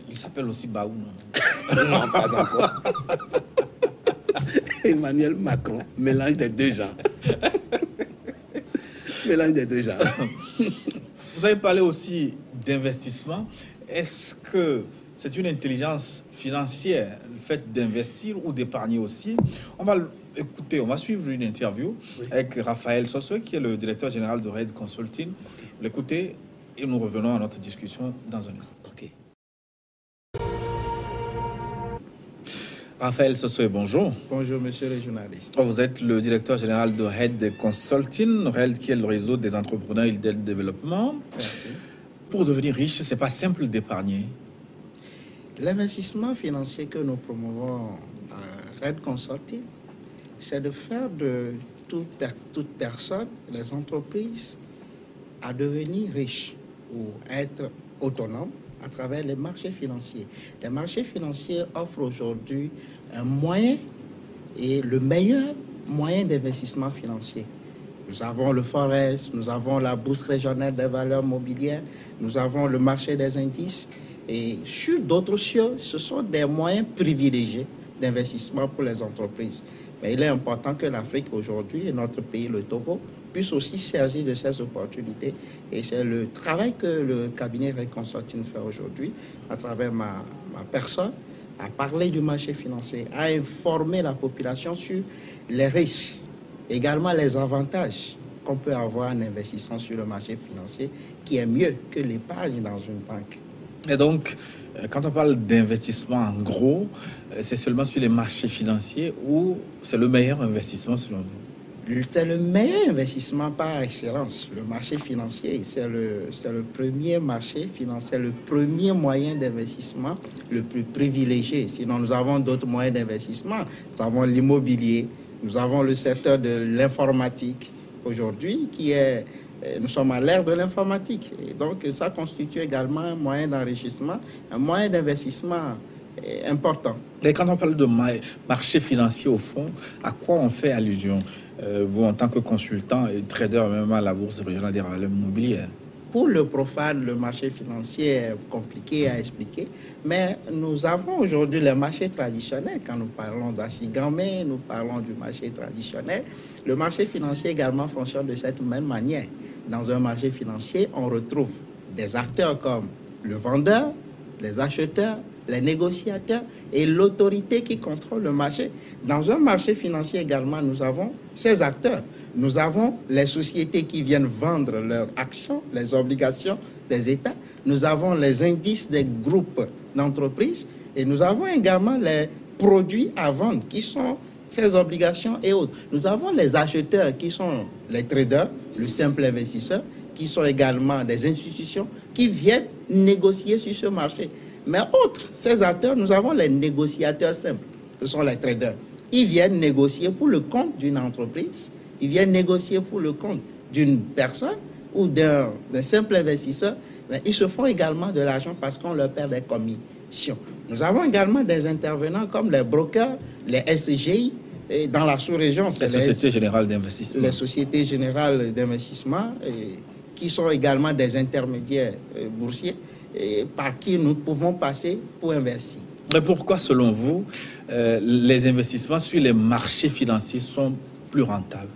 Il s'appelle aussi Baou, non? Non, pas encore. Emmanuel Macron, mélange des deux gens. Mélange des deux gens. Vous avez parlé aussi d'investissement. Est-ce que c'est une intelligence financière, le fait d'investir ou d'épargner aussi? On va écouter, on va suivre une interview avec Raphaël Sossoé, qui est le directeur général de Red Consulting. L'écoutez et nous revenons à notre discussion dans un instant. Okay. Raphaël Sossoé, bonjour. Bonjour, monsieur le journaliste. Vous êtes le directeur général de Red Consulting, Red qui est le réseau des entrepreneurs et de développement. Merci. Pour devenir riche, ce n'est pas simple d'épargner. L'investissement financier que nous promouvons à Red Consulting, c'est de faire de toute personne, les entreprises, à devenir riches ou être autonomes à travers les marchés financiers. Les marchés financiers offrent aujourd'hui un moyen et le meilleur moyen d'investissement financier. Nous avons le Forex, nous avons la bourse régionale des valeurs mobilières, nous avons le marché des indices. Et sur d'autres cieux, ce sont des moyens privilégiés d'investissement pour les entreprises. Mais il est important que l'Afrique aujourd'hui et notre pays, le Togo, puissent aussi saisir de ces opportunités. Et c'est le travail que le cabinet Red Consulting fait aujourd'hui, à travers ma personne, à parler du marché financier, à informer la population sur les risques, également les avantages qu'on peut avoir en investissant sur le marché financier, qui est mieux que l'épargne dans une banque. Et donc, quand on parle d'investissement en gros, c'est seulement sur les marchés financiers ou c'est le meilleur investissement selon vous? C'est le meilleur investissement par excellence. Le marché financier, c'est le premier marché financier, le premier moyen d'investissement le plus privilégié. Sinon, nous avons d'autres moyens d'investissement. Nous avons l'immobilier, nous avons le secteur de l'informatique aujourd'hui qui est... Nous sommes à l'ère de l'informatique. Et donc, ça constitue également un moyen d'enrichissement, un moyen d'investissement important. Et quand on parle de marché financier, au fond, à quoi on fait allusion, vous, en tant que consultant et trader même à la Bourse régionale des valeurs mobilières? Pour le profane, le marché financier est compliqué à expliquer, mais nous avons aujourd'hui les marchés traditionnels. Quand nous parlons d'Assigame, nous parlons du marché traditionnel. Le marché financier également fonctionne de cette même manière. Dans un marché financier, on retrouve des acteurs comme le vendeur, les acheteurs, les négociateurs et l'autorité qui contrôle le marché. Dans un marché financier également, nous avons ces acteurs. Nous avons les sociétés qui viennent vendre leurs actions, les obligations des États. Nous avons les indices des groupes d'entreprises et nous avons également les produits à vendre qui sont ces obligations et autres. Nous avons les acheteurs qui sont les traders, le simple investisseur, qui sont également des institutions qui viennent négocier sur ce marché. Mais outre ces acteurs, nous avons les négociateurs simples, ce sont les traders. Ils viennent négocier pour le compte d'une entreprise, ils viennent négocier pour le compte d'une personne ou d'un simple investisseur. Mais ils se font également de l'argent parce qu'on leur perd des commissions. Nous avons également des intervenants comme les brokers, les SCGI, et dans la sous-région, c'est les sociétés générales d'investissement. Les sociétés générales d'investissement, qui sont également des intermédiaires boursiers, par qui nous pouvons passer pour investir. Mais pourquoi, selon vous, les investissements sur les marchés financiers sont plus rentables?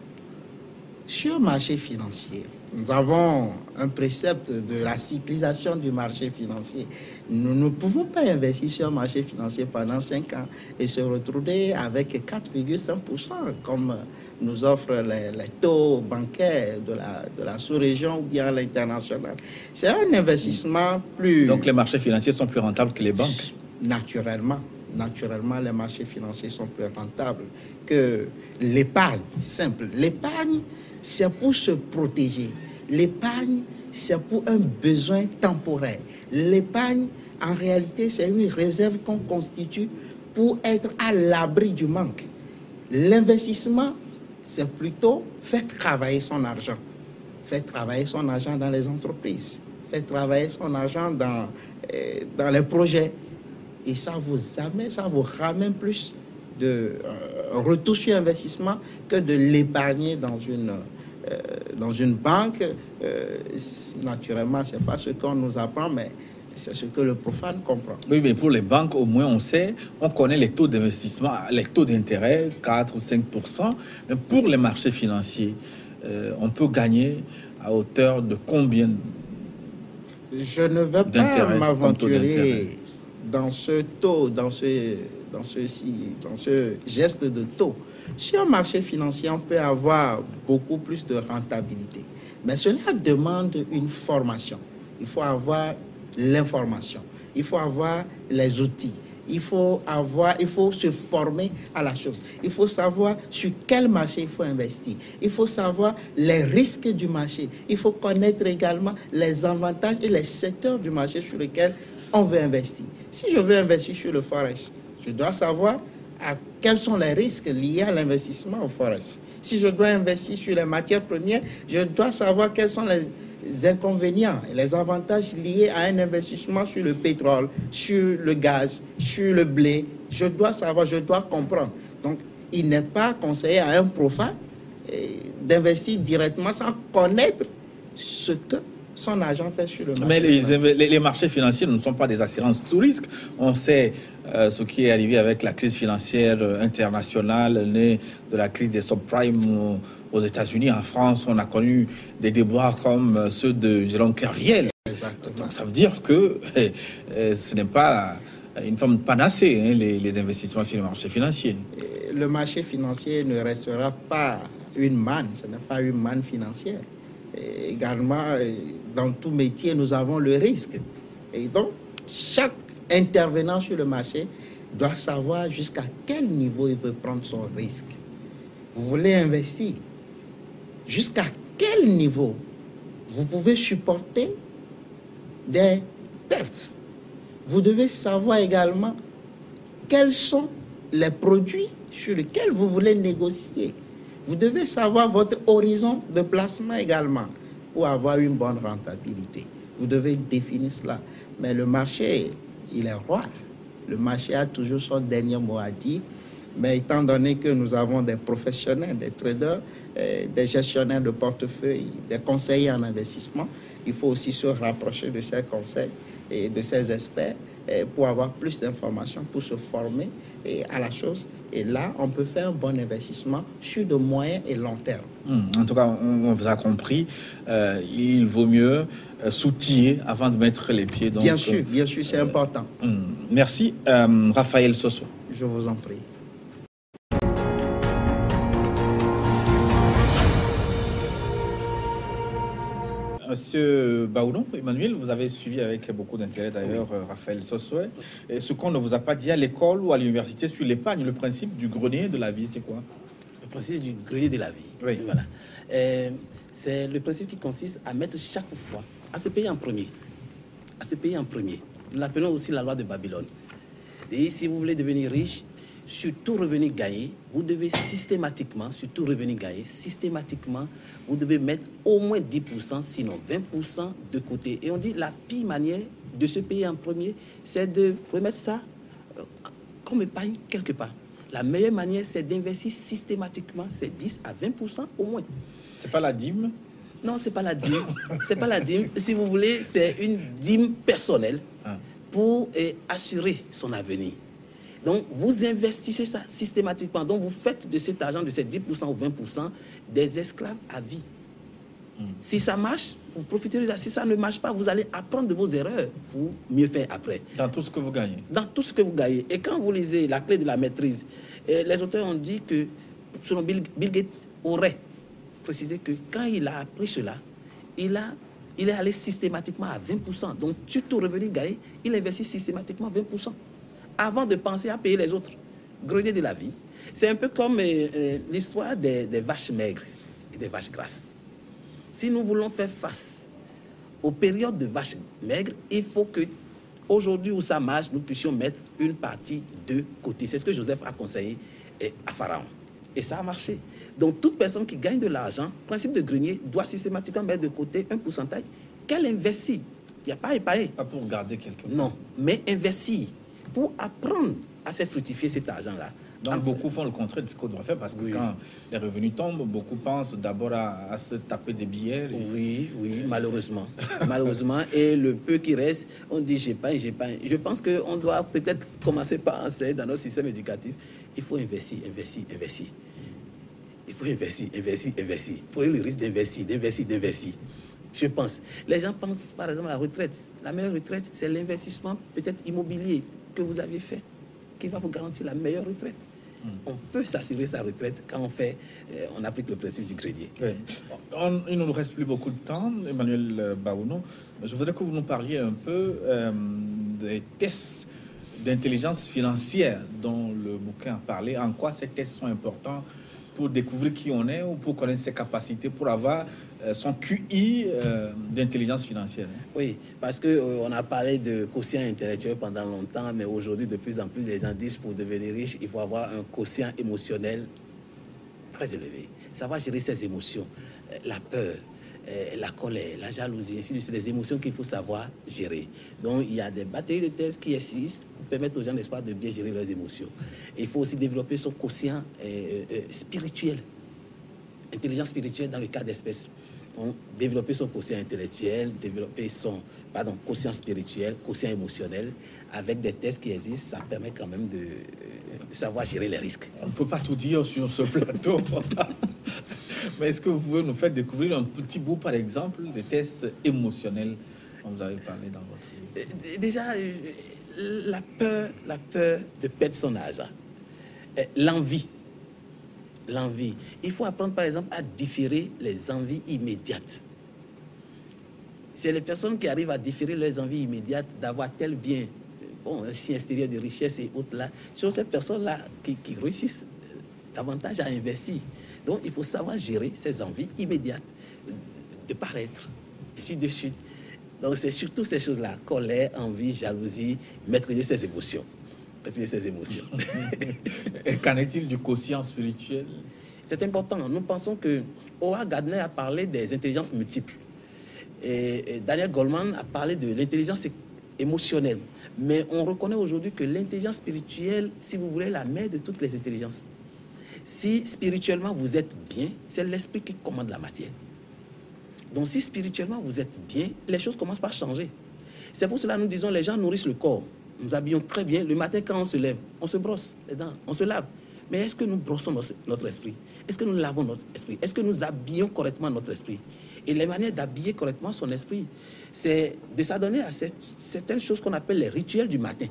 Sur le marché financier, nous avons un précepte de la cyclisation du marché financier. Nous ne pouvons pas investir sur le marché financier pendant 5 ans et se retrouver avec 4,5% comme nous offrent les taux bancaires de la sous-région ou bien l'international. C'est un investissement plus... Donc les marchés financiers sont plus rentables que les banques? Naturellement, les marchés financiers sont plus rentables que l'épargne simple. L'épargne, c'est pour se protéger. L'épargne, c'est pour un besoin temporaire. L'épargne, en réalité, c'est une réserve qu'on constitue pour être à l'abri du manque. L'investissement, c'est plutôt faire travailler son argent. Faire travailler son argent dans les entreprises. Faire travailler son argent dans les projets. Et ça vous ramène plus de retour sur investissement que de l'épargner dans une banque. Naturellement, ce n'est pas ce qu'on nous apprend, mais c'est ce que le profane comprend. Oui, mais pour les banques, au moins, on connaît les taux d'investissement, les taux d'intérêt, 4 ou 5%. Mais pour les marchés financiers, on peut gagner à hauteur de combien Je ne veux pas m'aventurer dans ce taux, dans ce geste de taux. Sur un marché financier, on peut avoir beaucoup plus de rentabilité. Mais cela demande une formation. Il faut avoir l'information. Il faut avoir les outils. Il faut se former à la chose. Il faut savoir sur quel marché il faut investir. Il faut savoir les risques du marché. Il faut connaître également les avantages et les secteurs du marché sur lesquels on veut investir. Si je veux investir sur le Forex, je dois savoir quels sont les risques liés à l'investissement au Forex. Si je dois investir sur les matières premières, je dois savoir quels sont inconvénients et les avantages liés à un investissement sur le pétrole, sur le gaz, sur le blé. Je dois savoir, je dois comprendre. Donc, il n'est pas conseillé à un profane d'investir directement sans connaître ce que son argent fait sur le marché. Mais les marchés financiers ne sont pas des assurances tout risque. On sait ce qui est arrivé avec la crise financière internationale, née de la crise des subprimes aux États-Unis. En France, on a connu des déboires comme ceux de Jérôme Kerviel. Exactement. Donc ça veut dire que ce n'est pas une forme de panacée, hein, les investissements sur le marché financier. Le marché financier ne restera pas une manne, ce n'est pas une manne financière. Et également, dans tout métier, nous avons le risque. Et donc, chaque intervenant sur le marché doit savoir jusqu'à quel niveau il veut prendre son risque. Vous voulez investir, jusqu'à quel niveau vous pouvez supporter des pertes. Vous devez savoir également quels sont les produits sur lesquels vous voulez négocier. Vous devez savoir votre horizon de placement également pour avoir une bonne rentabilité. Vous devez définir cela. Mais le marché, il est roi. Le marché a toujours son dernier mot à dire. Mais étant donné que nous avons des professionnels, des traders, des gestionnaires de portefeuille, des conseillers en investissement, il faut aussi se rapprocher de ces conseils et de ces experts pour avoir plus d'informations, pour se former à la chose. Et là, on peut faire un bon investissement sur de moyen et long terme. En tout cas, on vous a compris. Il vaut mieux s'outiller avant de mettre les pieds. Donc, bien sûr, c'est important. Merci. Raphaël Soso. Je vous en prie. Monsieur Baouno, Emmanuel, vous avez suivi avec beaucoup d'intérêt d'ailleurs Raphaël Sossoé. Et ce qu'on ne vous a pas dit à l'école ou à l'université sur l'épargne, le principe du grenier de la vie, c'est quoi? Le principe du grenier de la vie. Oui. Voilà. C'est le principe qui consiste à mettre chaque fois, à se payer en premier. À se payer en premier. Nous l'appelons aussi la loi de Babylone. Et si vous voulez devenir riche, sur tout revenu gagné, vous devez systématiquement, sur tout revenu gagné, systématiquement, vous devez mettre au moins 10%, sinon 20% de côté. Et on dit la pire manière de se payer en premier, c'est de remettre ça comme épargne quelque part. La meilleure manière, c'est d'investir systématiquement, c'est 10 à 20% au moins. C'est pas la dîme? Non, c'est pas la dîme. C'est pas la dîme. Si vous voulez, c'est une dîme personnelle pour assurer son avenir. Donc, vous investissez ça systématiquement. Donc, vous faites de cet argent, de ces 10% ou 20%, des esclaves à vie. Si ça marche, vous profitez de ça. Si ça ne marche pas, vous allez apprendre de vos erreurs pour mieux faire après. Dans tout ce que vous gagnez. Dans tout ce que vous gagnez. Et quand vous lisez La clé de la maîtrise, les auteurs ont dit que, selon Bill Gates, aurait précisé que quand il a appris cela, il est allé systématiquement à 20%. Donc, sur tout revenu gagné, il investit systématiquement 20%. Avant de penser à payer les autres. Grenier de la vie. C'est un peu comme l'histoire des vaches maigres et des vaches grasses. Si nous voulons faire face aux périodes de vaches maigres, il faut que, aujourd'hui où ça marche, nous puissions mettre une partie de côté. C'est ce que Joseph a conseillé à Pharaon. Et ça a marché. Donc, toute personne qui gagne de l'argent, principe de grenier, doit systématiquement mettre de côté un pourcentage qu'elle investit. Il n'y a pas à épargner. Pas pour garder quelque chose. Non, mais investir pour apprendre à faire fructifier cet argent-là. Donc, beaucoup font le contraire de ce qu'on doit faire parce que quand les revenus tombent, beaucoup pensent d'abord à se taper des billets. Oui, malheureusement. Malheureusement. Et le peu qui reste, on dit j'épargne. Je pense qu'on doit peut-être commencer par enseigner dans notre système éducatif. Il faut investir. Il faut investir. Prenez le risque d'investir. Je pense. Les gens pensent par exemple à la retraite. La meilleure retraite, c'est l'investissement peut-être immobilier que vous avez fait, qui va vous garantir la meilleure retraite. On peut s'assurer sa retraite quand on applique le principe du crédit. Oui. Il ne nous reste plus beaucoup de temps, Emmanuel Baouno. Je voudrais que vous nous parliez un peu des tests d'intelligence financière dont le bouquin a parlé. En quoi ces tests sont importants pour découvrir qui on est ou pour connaître ses capacités, pour avoir son QI d'intelligence financière. Oui, parce qu'on a parlé de quotient intellectuel pendant longtemps, mais aujourd'hui, de plus en plus, les gens disent pour devenir riche, il faut avoir un quotient émotionnel très élevé. Savoir gérer ses émotions, la peur, la colère, la jalousie, ainsi de suite, les émotions qu'il faut savoir gérer. Donc, il y a des batteries de tests qui existent pour permettre aux gens, n'est-ce pas, de bien gérer leurs émotions. Et il faut aussi développer son quotient spirituel, intelligence spirituelle dans le cas d'espèces. Donc, développer son quotient intellectuel, développer son quotient spirituel, quotient émotionnel, avec des tests qui existent, ça permet quand même de savoir gérer les risques. On ne peut pas tout dire sur ce plateau. Mais est-ce que vous pouvez nous faire découvrir un petit bout, par exemple, des tests émotionnels dont vous avez parlé dans votre livre? Déjà, la peur de perdre son âge, l'envie. Il faut apprendre, par exemple, à différer les envies immédiates. C'est les personnes qui arrivent à différer leurs envies immédiates d'avoir tel bien, un signe extérieur de richesse et autres là. Ce sont ces personnes-là qui réussissent davantage à investir. Donc, il faut savoir gérer ces envies immédiates de paraître, ainsi de suite. Donc, c'est surtout ces choses-là, colère, envie, jalousie, maîtriser ses émotions. Et qu'en est-il du quotient spirituel? C'est important. Nous pensons que Howard Gardner a parlé des intelligences multiples. Et Daniel Goleman a parlé de l'intelligence émotionnelle. Mais on reconnaît aujourd'hui que l'intelligence spirituelle, si vous voulez, est la mère de toutes les intelligences. Si spirituellement vous êtes bien, c'est l'esprit qui commande la matière. Donc si spirituellement vous êtes bien, les choses commencent par changer. C'est pour cela que nous disons les gens nourrissent le corps. Nous habillons très bien. Le matin, quand on se lève, on se brosse les dents, on se lave. Mais est-ce que nous brossons notre esprit? Est-ce que nous lavons notre esprit? Est-ce que nous habillons correctement notre esprit? Et les manières d'habiller correctement son esprit, c'est de s'adonner à certaines choses qu'on appelle les rituels du matin.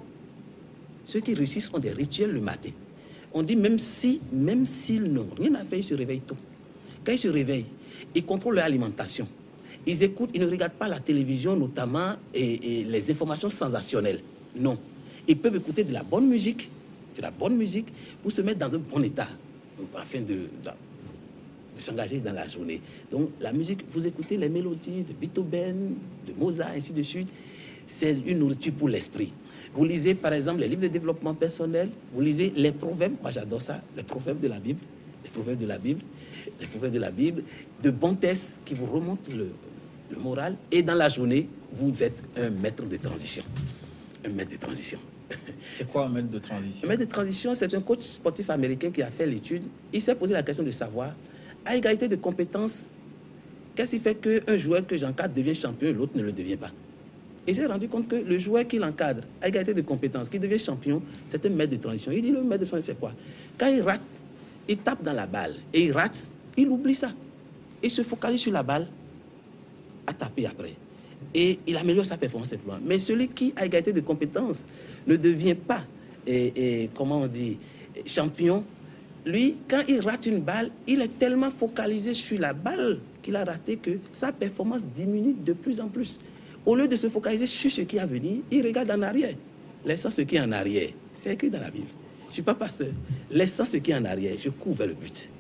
Ceux qui réussissent ont des rituels le matin. On dit même s'ils n'ont rien à faire, ils se réveillent tôt. Quand ils se réveillent, ils contrôlent leur alimentation. Ils écoutent, ils ne regardent pas la télévision notamment et les informations sensationnelles. Non. Ils peuvent écouter de la bonne musique pour se mettre dans un bon état, afin de s'engager dans la journée. Donc la musique, vous écoutez les mélodies de Beethoven, de Mozart, ainsi de suite, c'est une nourriture pour l'esprit. Vous lisez par exemple les livres de développement personnel, vous lisez les proverbes, moi j'adore ça, les proverbes de la Bible, de bons tests qui vous remontent le moral, et dans la journée, vous êtes un maître de transition. C'est quoi un maître de transition? Un maître de transition, c'est un coach sportif américain qui a fait l'étude. Il s'est posé la question de savoir, à égalité de compétences, qu'est-ce qui fait qu'un joueur que j'encadre devient champion et l'autre ne le devient pas? Et il s'est rendu compte que le joueur qui l'encadre, à égalité de compétences, qui devient champion, c'est un maître de transition. Il dit, le maître de transition, c'est quoi? Quand il rate, il tape dans la balle et il rate, il oublie ça. Il se focalise sur la balle à taper après. Et il améliore sa performance simplement. Mais celui qui, à égalité de compétences, ne devient pas, champion, lui, quand il rate une balle, il est tellement focalisé sur la balle qu'il a raté que sa performance diminue de plus en plus. Au lieu de se focaliser sur ce qui est à venir, il regarde en arrière. Laissant ce qui est en arrière, c'est écrit dans la Bible. Je ne suis pas pasteur. Laissant ce qui est en arrière, je cours vers le but.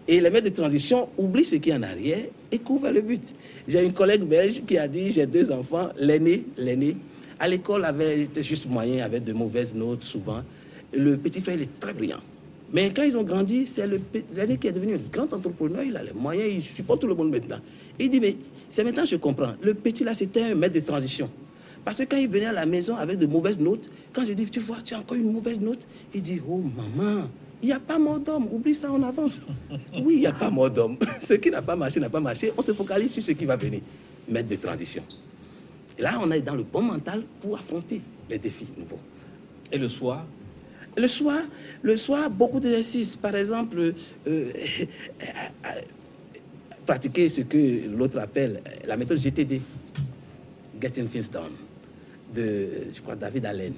Et les maîtres de transition oublient ce qui est en arrière et courent vers le but. J'ai une collègue belge qui a dit, j'ai 2 enfants, l'aîné, à l'école était juste moyen, avait de mauvaises notes souvent. Le petit frère, il est très brillant. Mais quand ils ont grandi, c'est l'aîné qui est devenu un grand entrepreneur, il a les moyens, il supporte tout le monde maintenant. Et il dit, mais c'est maintenant que je comprends. Le petit là, c'était un maître de transition. Parce que quand il venait à la maison avec de mauvaises notes, quand je dis, tu vois, tu as encore une mauvaise note, il dit, oh maman, il n'y a pas mort d'homme, oublie ça, on avance. Oui, il n'y a pas mort d'homme. Ce qui n'a pas marché, on se focalise sur ce qui va venir. Maître de transition. Et là, on est dans le bon mental pour affronter les défis nouveaux. Et le soir? Le soir, beaucoup d'exercices. Par exemple, pratiquer ce que l'autre appelle la méthode GTD, Getting Things Done, de, je crois, David Allen,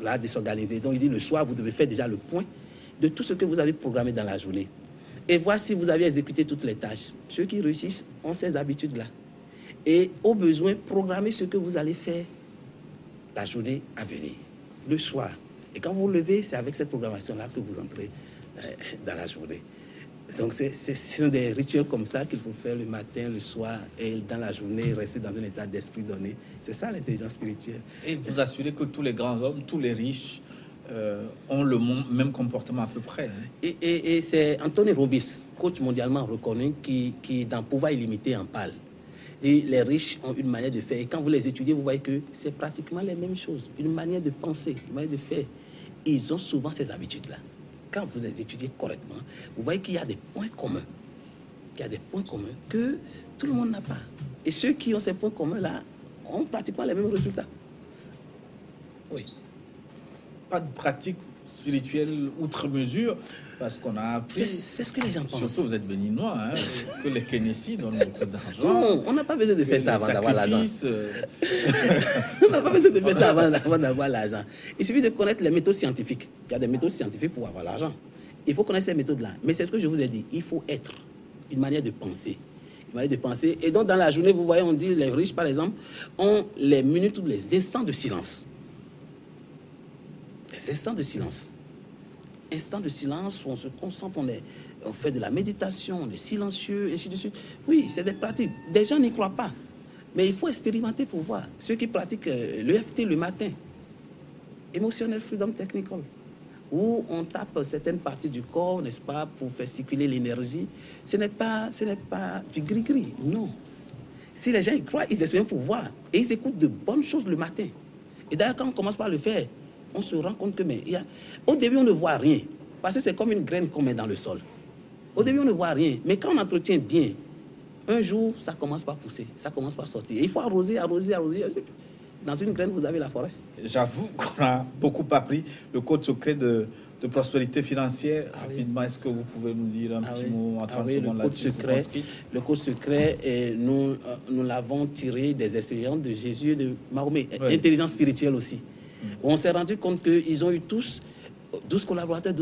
là, de s'organiser. Donc, il dit, le soir, vous devez faire déjà le point de tout ce que vous avez programmé dans la journée. Et voir si vous avez exécuté toutes les tâches. Ceux qui réussissent ont ces habitudes-là. Et au besoin, programmer ce que vous allez faire la journée à venir, le soir. Et quand vous vous levez, c'est avec cette programmation-là que vous entrez dans la journée. Donc, ce sont des rituels comme ça qu'il faut faire le matin, le soir, et dans la journée, rester dans un état d'esprit donné. C'est ça l'intelligence spirituelle. Et vous assurez que tous les grands hommes, tous les riches, ont le même comportement à peu près. Hein. Et c'est Anthony Robbins, coach mondialement reconnu, qui dans Pouvoir illimité en parle. Et les riches ont une manière de faire. Et quand vous les étudiez, vous voyez que c'est pratiquement les mêmes choses. Une manière de penser, une manière de faire. Ils ont souvent ces habitudes-là. Quand vous les étudiez correctement, vous voyez qu'il y a des points communs. Il y a des points communs que tout le monde n'a pas. Et ceux qui ont ces points communs-là ont pratiquement les mêmes résultats. Oui. Pas de pratique spirituelle outre mesure, parce qu'on a appris... C'est ce que les gens pensent. Surtout, vous êtes béninois, hein, que les Kenysis donnent beaucoup d'argent. Non, on n'a pas besoin de faire ça avant d'avoir l'argent. On n'a pas besoin de faire ça avant d'avoir l'argent. Il suffit de connaître les méthodes scientifiques. Il y a des méthodes scientifiques pour avoir l'argent. Il faut connaître ces méthodes-là. Mais c'est ce que je vous ai dit. Il faut être une manière de penser. Une manière de penser. Et donc, dans la journée, vous voyez, on dit, les riches, par exemple, ont les minutes ou les instants de silence. Les instants de silence. Instants de silence où on se concentre, on fait de la méditation, on est silencieux, et ainsi de suite. Oui, c'est des pratiques. Des gens n'y croient pas. Mais il faut expérimenter pour voir. Ceux qui pratiquent l'EFT le matin, Emotional Freedom Technical, où on tape certaines parties du corps, n'est-ce pas, pour faire circuler l'énergie, ce n'est pas du gris-gris, non. Si les gens y croient, ils expérimentent pour voir. Et ils écoutent de bonnes choses le matin. Et d'ailleurs, quand on commence par le faire, on se rend compte que, au début, on ne voit rien. Parce que c'est comme une graine qu'on met dans le sol. Au début, on ne voit rien. Mais quand on entretient bien, un jour, ça commence par pousser. Ça commence par sortir. Et il faut arroser. Dans une graine, vous avez la forêt. J'avoue qu'on a beaucoup appris. Le code secret de prospérité financière. Rapidement, est-ce que vous pouvez nous dire un petit mot en 30 secondes là-dessus? Le code secret, nous l'avons tiré des expériences de Jésus et de Mahomet. Oui. Intelligence spirituelle aussi. On s'est rendu compte qu'ils ont eu tous 12 collaborateurs.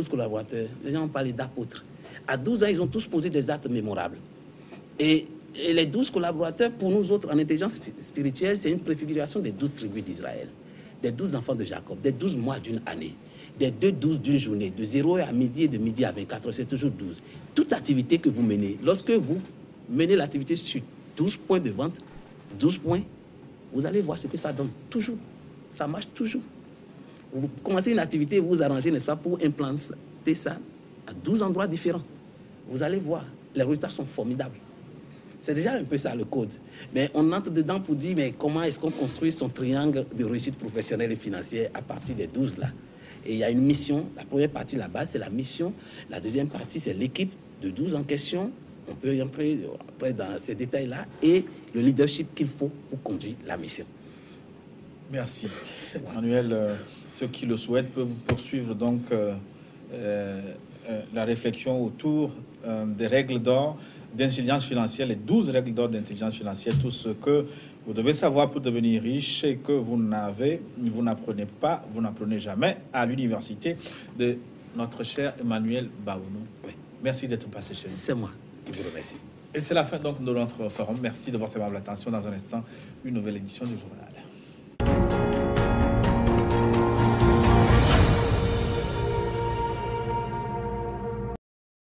Les gens ont parlé d'apôtres. À 12 ans, ils ont tous posé des actes mémorables. Et les 12 collaborateurs, pour nous autres, en intelligence spirituelle, c'est une préfiguration des 12 tribus d'Israël, des 12 enfants de Jacob, des 12 mois d'une année, des 2-12 d'une journée, de 0 à midi et de midi à 24 heures, c'est toujours 12. Toute activité que vous menez, lorsque vous menez l'activité sur 12 points de vente, 12 points, vous allez voir ce que ça donne. Toujours. Ça marche toujours. Vous commencez une activité, vous vous arrangez, n'est-ce pas, pour implanter ça à 12 endroits différents. Vous allez voir, les résultats sont formidables. C'est déjà un peu ça le code. Mais on entre dedans pour dire, mais comment est-ce qu'on construit son triangle de réussite professionnelle et financière à partir des 12 là. Et il y a une mission. La première partie là-bas, c'est la mission. La deuxième partie, c'est l'équipe de 12 en question. On peut entrer après dans ces détails-là. Et le leadership qu'il faut pour conduire la mission. Merci. Manuel, ceux qui le souhaitent peuvent poursuivre donc la réflexion autour des règles d'or d'intelligence financière, les 12 règles d'or d'intelligence financière, tout ce que vous devez savoir pour devenir riche et que vous n'apprenez pas, vous n'apprenez jamais à l'université de notre cher Emmanuel Baounou. Oui. Merci d'être passé chez nous. C'est moi qui vous remercie. Et c'est la fin donc de notre forum. Merci de votre aimable attention. Dans un instant, une nouvelle édition du journal.